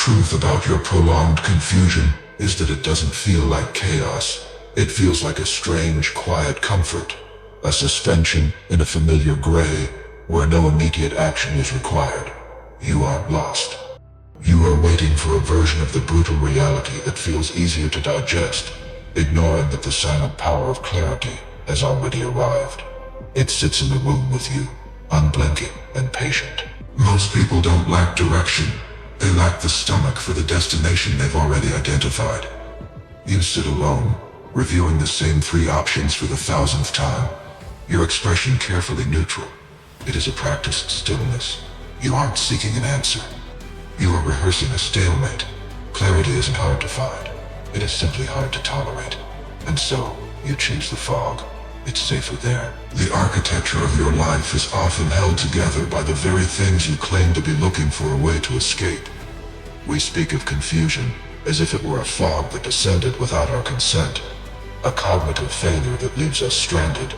truth about your prolonged confusion is that it doesn't feel like chaos. It feels like a strange, quiet comfort, a suspension in a familiar gray where no immediate action is required. You aren't lost. You are waiting for a version of the brutal reality that feels easier to digest, ignoring that the silent power of clarity has already arrived. It sits in the room with you, unblinking and patient. Most people don't lack direction. They lack the stomach for the destination they've already identified. You sit alone, reviewing the same 3 options for the 1000th time, your expression carefully neutral. It is a practiced stillness. You aren't seeking an answer. You are rehearsing a stalemate. Clarity isn't hard to find. It is simply hard to tolerate. And so, you choose the fog. It's safer there. The architecture of your life is often held together by the very things you claim to be looking for a way to escape. We speak of confusion as if it were a fog that descended without our consent, a cognitive failure that leaves us stranded.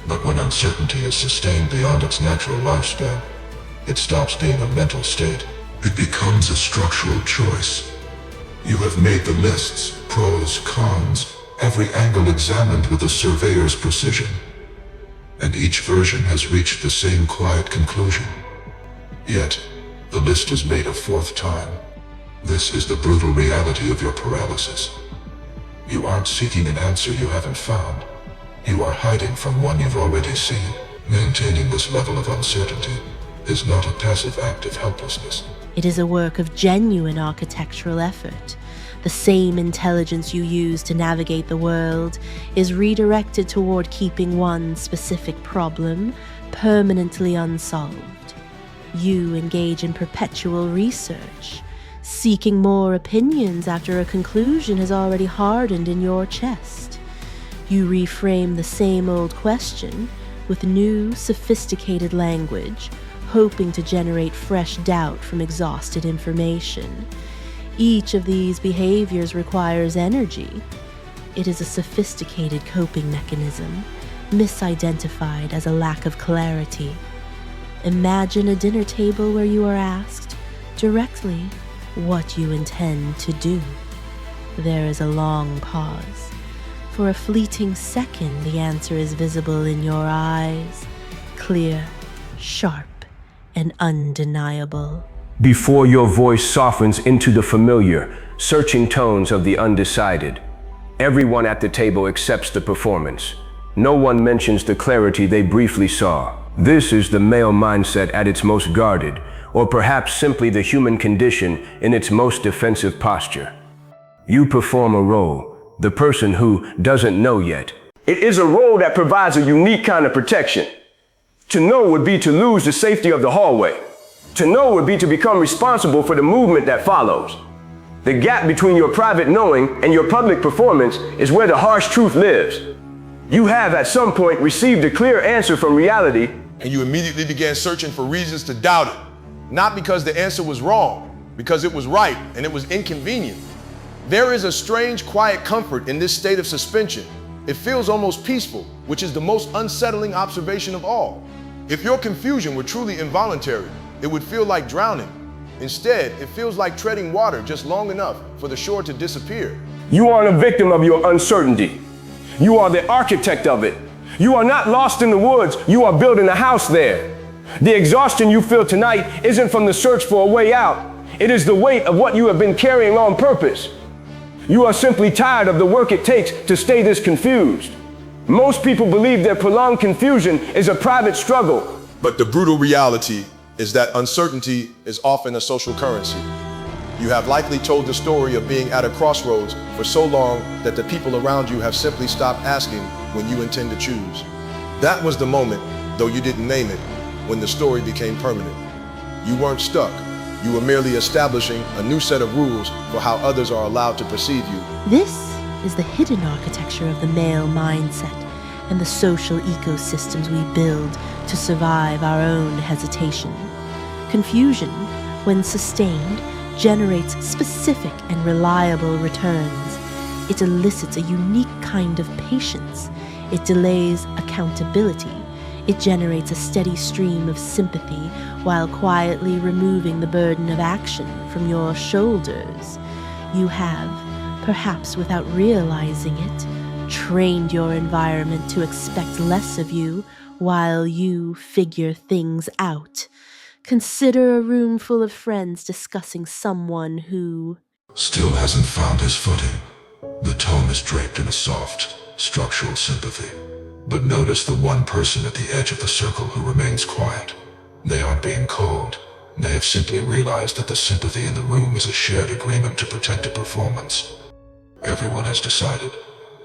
But when uncertainty is sustained beyond its natural lifespan, it stops being a mental state. It becomes a structural choice. You have made the lists, pros, cons, every angle examined with a surveyor's precision. And each version has reached the same quiet conclusion. Yet, the list is made a 4th time. This is the brutal reality of your paralysis. You aren't seeking an answer you haven't found. You are hiding from one you've already seen. Maintaining this level of uncertainty is not a passive act of helplessness. It is a work of genuine architectural effort. The same intelligence you use to navigate the world is redirected toward keeping one specific problem permanently unsolved. You engage in perpetual research, seeking more opinions after a conclusion has already hardened in your chest. You reframe the same old question with new, sophisticated language, hoping to generate fresh doubt from exhausted information. Each of these behaviors requires energy. It is a sophisticated coping mechanism, misidentified as a lack of clarity. Imagine a dinner table where you are asked directly what you intend to do. There is a long pause. For a fleeting second, the answer is visible in your eyes, clear, sharp, and undeniable. Before your voice softens into the familiar, searching tones of the undecided, everyone at the table accepts the performance. No one mentions the clarity they briefly saw. This is the male mindset at its most guarded, or perhaps simply the human condition in its most defensive posture. You perform a role, the person who doesn't know yet. It is a role that provides a unique kind of protection. To know would be to lose the safety of the hallway. To know would be to become responsible for the movement that follows. The gap between your private knowing and your public performance is where the harsh truth lives. You have at some point received a clear answer from reality, and you immediately began searching for reasons to doubt it. Not because the answer was wrong, because it was right and it was inconvenient. There is a strange, quiet comfort in this state of suspension. It feels almost peaceful, which is the most unsettling observation of all. If your confusion were truly involuntary, it would feel like drowning. Instead, it feels like treading water just long enough for the shore to disappear. You aren't a victim of your uncertainty. You are the architect of it. You are not lost in the woods, you are building a house there. The exhaustion you feel tonight isn't from the search for a way out. It is the weight of what you have been carrying on purpose. You are simply tired of the work it takes to stay this confused. Most people believe their prolonged confusion is a private struggle. But the brutal reality is that uncertainty is often a social currency. You have likely told the story of being at a crossroads for so long that the people around you have simply stopped asking when you intend to choose. That was the moment, though you didn't name it, when the story became permanent. You weren't stuck. You were merely establishing a new set of rules for how others are allowed to perceive you. This is the hidden architecture of the male mindset and the social ecosystems we build to survive our own hesitation. Confusion, when sustained, generates specific and reliable returns. It elicits a unique kind of patience. It delays accountability. It generates a steady stream of sympathy while quietly removing the burden of action from your shoulders. You have, perhaps without realizing it, trained your environment to expect less of you while you figure things out. Consider a room full of friends discussing someone who Still hasn't found his footing. The tone is draped in a soft, structural sympathy. But notice the one person at the edge of the circle who remains quiet. They aren't being cold. They have simply realized that the sympathy in the room is a shared agreement to protect a performance. Everyone has decided,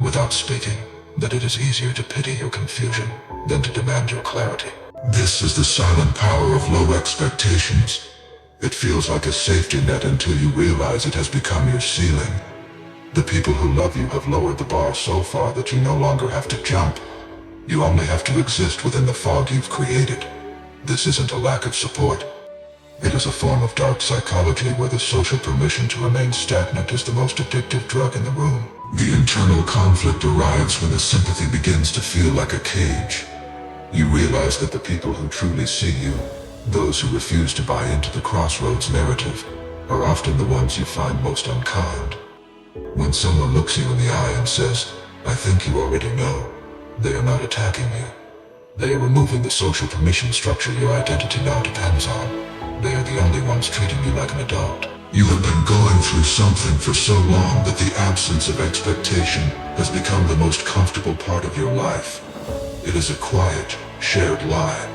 without speaking, that it is easier to pity your confusion than to demand your clarity. This is the silent power of low expectations. It feels like a safety net until you realize it has become your ceiling. The people who love you have lowered the bar so far that you no longer have to jump. You only have to exist within the fog you've created. This isn't a lack of support. It is a form of dark psychology where the social permission to remain stagnant is the most addictive drug in the room. The internal conflict arrives when the sympathy begins to feel like a cage. You realize that the people who truly see you, those who refuse to buy into the crossroads narrative, are often the ones you find most unkind. When someone looks you in the eye and says, "I think you already know," they are not attacking you. They are removing the social permission structure your identity now depends on. They are the only ones treating you like an adult. You have been going through something for so long that the absence of expectation has become the most comfortable part of your life. It is a quiet, shared lie.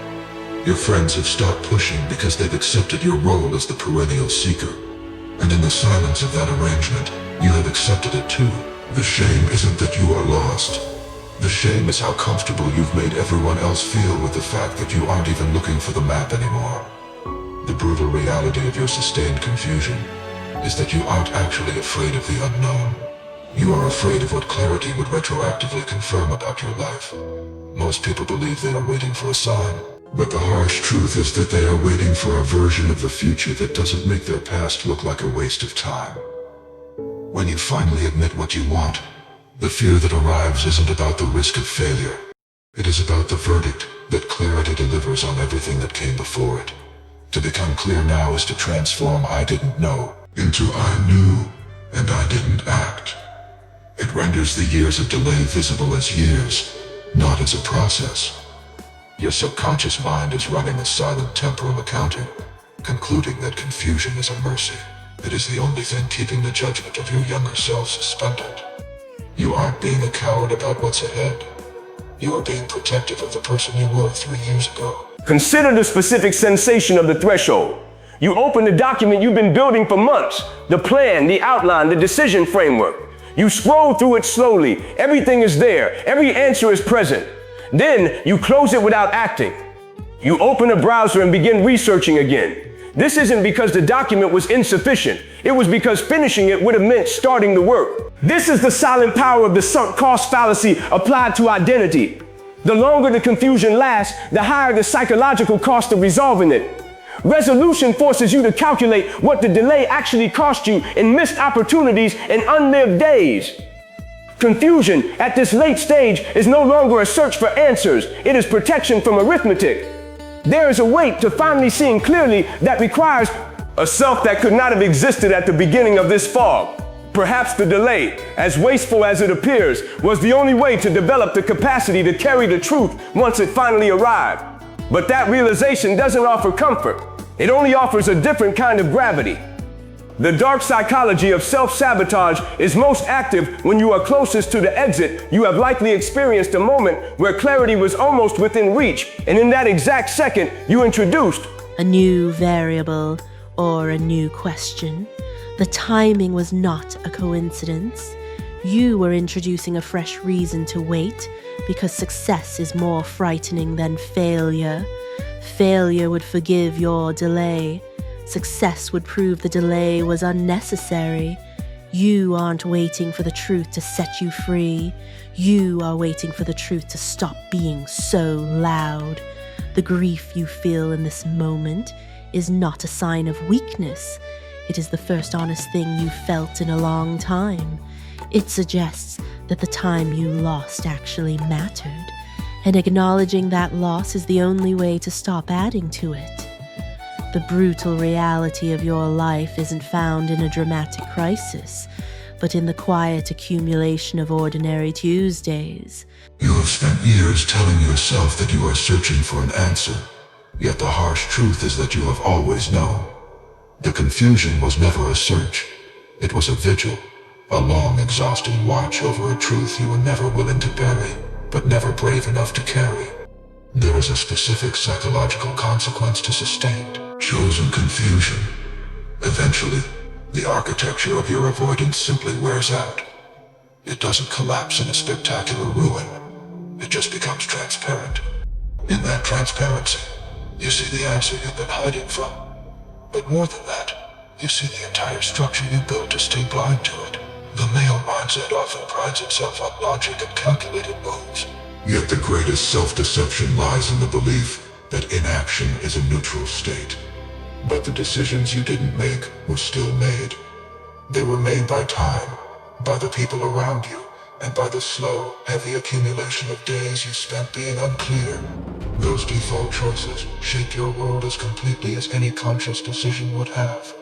Your friends have stopped pushing because they've accepted your role as the perennial seeker. And in the silence of that arrangement, you have accepted it too. The shame isn't that you are lost. The shame is how comfortable you've made everyone else feel with the fact that you aren't even looking for the map anymore. The brutal reality of your sustained confusion is that you aren't actually afraid of the unknown. You are afraid of what clarity would retroactively confirm about your life. Most people believe they are waiting for a sign, but the harsh truth is that they are waiting for a version of the future that doesn't make their past look like a waste of time. When you finally admit what you want, the fear that arrives isn't about the risk of failure. It is about the verdict that clarity delivers on everything that came before it. To become clear now is to transform "I didn't know" into "I knew, and I didn't act." It renders the years of delay visible as years, not as a process. Your subconscious mind is running a silent temporal accounting, concluding that confusion is a mercy. It is the only thing keeping the judgment of your younger self suspended. You aren't being a coward about what's ahead. You are being protective of the person you were 3 years ago. Consider the specific sensation of the threshold. You open the document you've been building for months, the plan, the outline, the decision framework. You scroll through it slowly. Everything is there. Every answer is present. Then you close it without acting. You open a browser and begin researching again. This isn't because the document was insufficient. It was because finishing it would have meant starting the work. This is the silent power of the sunk cost fallacy applied to identity. The longer the confusion lasts, the higher the psychological cost of resolving it. Resolution forces you to calculate what the delay actually cost you in missed opportunities and unlived days. Confusion at this late stage is no longer a search for answers. It is protection from arithmetic. There is a weight to finally seeing clearly that requires a self that could not have existed at the beginning of this fog. Perhaps the delay, as wasteful as it appears, was the only way to develop the capacity to carry the truth once it finally arrived. But that realization doesn't offer comfort. It only offers a different kind of gravity. The dark psychology of self-sabotage is most active when you are closest to the exit. You have likely experienced a moment where clarity was almost within reach, and in that exact second, you introduced a new variable or a new question. The timing was not a coincidence. You were introducing a fresh reason to wait because success is more frightening than failure. Failure would forgive your delay. Success would prove the delay was unnecessary. You aren't waiting for the truth to set you free. You are waiting for the truth to stop being so loud. The grief you feel in this moment is not a sign of weakness. It is the first honest thing you've felt in a long time. It suggests that the time you lost actually mattered. and acknowledging that loss is the only way to stop adding to it. The brutal reality of your life isn't found in a dramatic crisis, but in the quiet accumulation of ordinary Tuesdays. You have spent years telling yourself that you are searching for an answer, yet the harsh truth is that you have always known. The confusion was never a search. It was a vigil, a long, exhausting watch over a truth you were never willing to bury, but never brave enough to carry. There is a specific psychological consequence to sustained, chosen confusion. Eventually, the architecture of your avoidance simply wears out. It doesn't collapse in a spectacular ruin. It just becomes transparent. In that transparency, you see the answer you've been hiding from. But more than that, you see the entire structure you built to stay blind to it. The male mindset often prides itself on logic and calculated moves. Yet the greatest self-deception lies in the belief that inaction is a neutral state. But the decisions you didn't make were still made. They were made by time, by the people around you, and by the slow, heavy accumulation of days you spent being unclear. Those default choices shape your world as completely as any conscious decision would have.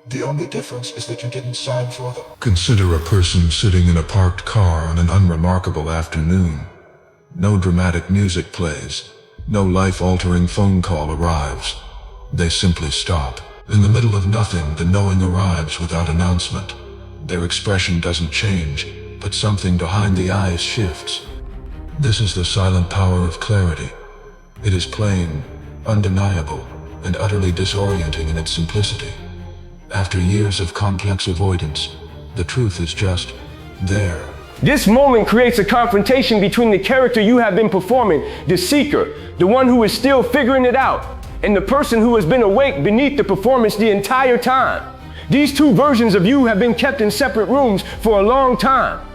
The only difference is that you didn't sign for them. Consider a person sitting in a parked car on an unremarkable afternoon. No dramatic music plays. No life-altering phone call arrives. They simply stop. In the middle of nothing, the knowing arrives without announcement. Their expression doesn't change, but something behind the eyes shifts. This is the silent power of clarity. It is plain, undeniable, and utterly disorienting in its simplicity. After years of complex avoidance, the truth is just there. This moment creates a confrontation between the character you have been performing, the seeker, the one who is still figuring it out, and the person who has been awake beneath the performance the entire time. These two versions of you have been kept in separate rooms for a long time.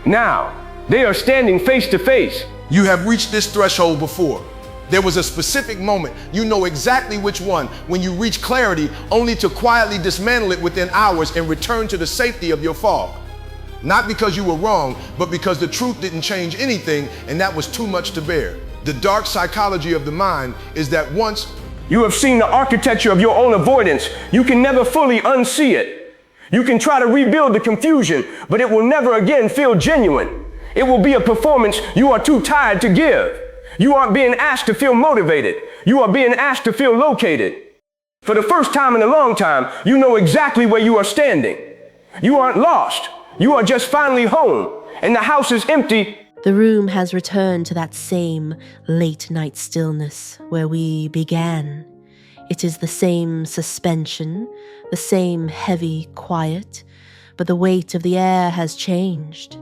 Now, they are standing face to face. You have reached this threshold before. There was a specific moment, you know exactly which one, when you reach clarity only to quietly dismantle it within hours and return to the safety of your fog. Not because you were wrong, but because the truth didn't change anything and that was too much to bear. The dark psychology of the mind is that once you have seen the architecture of your own avoidance, you can never fully unsee it. You can try to rebuild the confusion, but it will never again feel genuine. It will be a performance you are too tired to give. You aren't being asked to feel motivated. You are being asked to feel located. For the first time in a long time, you know exactly where you are standing. You aren't lost. You are just finally home, and the house is empty. The room has returned to that same late-night stillness where we began. It is the same suspension, the same heavy quiet, but the weight of the air has changed.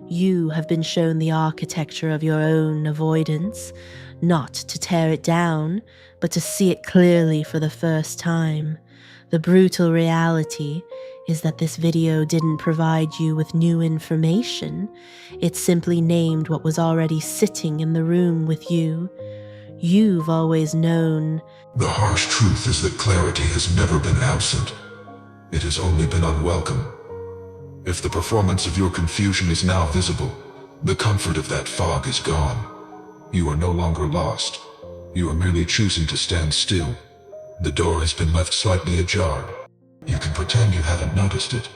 You have been shown the architecture of your own avoidance, not to tear it down, but to see it clearly for the first time. The brutal reality is that this video didn't provide you with new information. It simply named what was already sitting in the room with you. You've always known. The harsh truth is that clarity has never been absent. It has only been unwelcome. If the performance of your confusion is now visible, the comfort of that fog is gone. You are no longer lost. You are merely choosing to stand still. The door has been left slightly ajar. You can pretend you haven't noticed it.